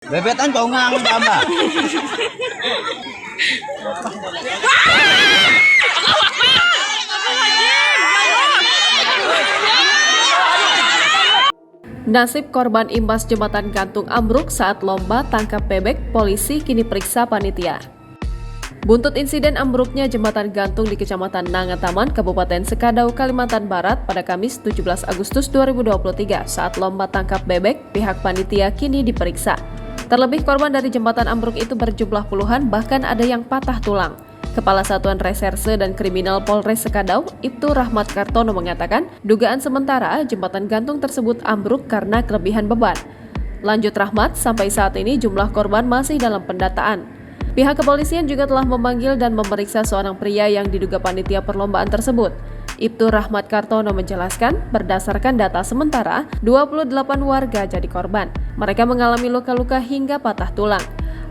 Bebetan kau ngang apa? Nasib korban imbas jembatan gantung ambruk saat lomba tangkap bebek, polisi kini periksa panitia. Buntut insiden ambruknya jembatan gantung di Kecamatan Nangataman, Kabupaten Sekadau, Kalimantan Barat pada Kamis 17 Agustus 2023 saat lomba tangkap bebek, pihak panitia kini diperiksa. Terlebih korban dari jembatan ambruk itu berjumlah puluhan, bahkan ada yang patah tulang. Kepala Satuan Reserse dan Kriminal Polres Sekadau, Ibtu Rahmat Kartono mengatakan, dugaan sementara jembatan gantung tersebut ambruk karena kelebihan beban. Lanjut Rahmat, sampai saat ini jumlah korban masih dalam pendataan. Pihak kepolisian juga telah memanggil dan memeriksa seorang pria yang diduga panitia perlombaan tersebut. Ibtu Rahmat Kartono menjelaskan, berdasarkan data sementara, 28 warga jadi korban. Mereka mengalami luka-luka hingga patah tulang.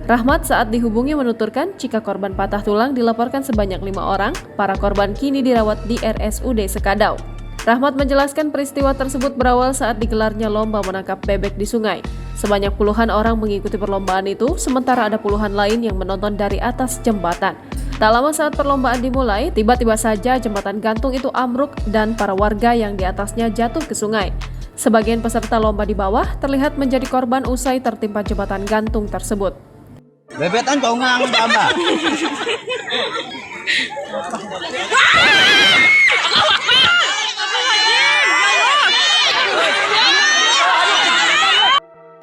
Rahmat saat dihubungi menuturkan jika korban patah tulang dilaporkan sebanyak 5 orang, para korban kini dirawat di RSUD Sekadau. Rahmat menjelaskan peristiwa tersebut berawal saat digelarnya lomba menangkap bebek di sungai. Sebanyak puluhan orang mengikuti perlombaan itu, sementara ada puluhan lain yang menonton dari atas jembatan. Tak lama saat perlombaan dimulai, tiba-tiba saja jembatan gantung itu ambruk dan para warga yang di atasnya jatuh ke sungai. Sebagian peserta lomba di bawah terlihat menjadi korban usai tertimpa jembatan gantung tersebut. Bebetan kau ngang apa?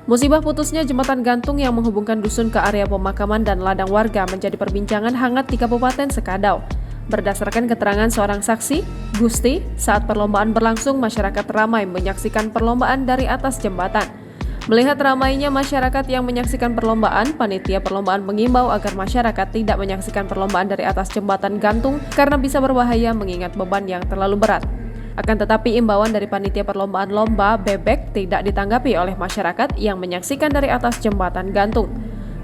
Musibah putusnya jembatan gantung yang menghubungkan dusun ke area pemakaman dan ladang warga menjadi perbincangan hangat di Kabupaten Sekadau. Berdasarkan keterangan seorang saksi, Gusti, saat perlombaan berlangsung masyarakat ramai menyaksikan perlombaan dari atas jembatan. Melihat ramainya masyarakat yang menyaksikan perlombaan, panitia perlombaan mengimbau agar masyarakat tidak menyaksikan perlombaan dari atas jembatan gantung karena bisa berbahaya mengingat beban yang terlalu berat. Akan tetapi imbauan dari panitia perlombaan lomba bebek tidak ditanggapi oleh masyarakat yang menyaksikan dari atas jembatan gantung.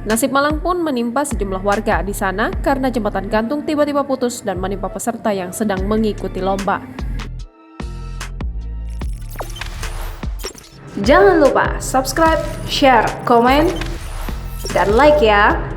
Nasib malang pun menimpa sejumlah warga di sana karena jembatan gantung tiba-tiba putus dan menimpa peserta yang sedang mengikuti lomba. Jangan lupa subscribe, share, komen, dan like ya!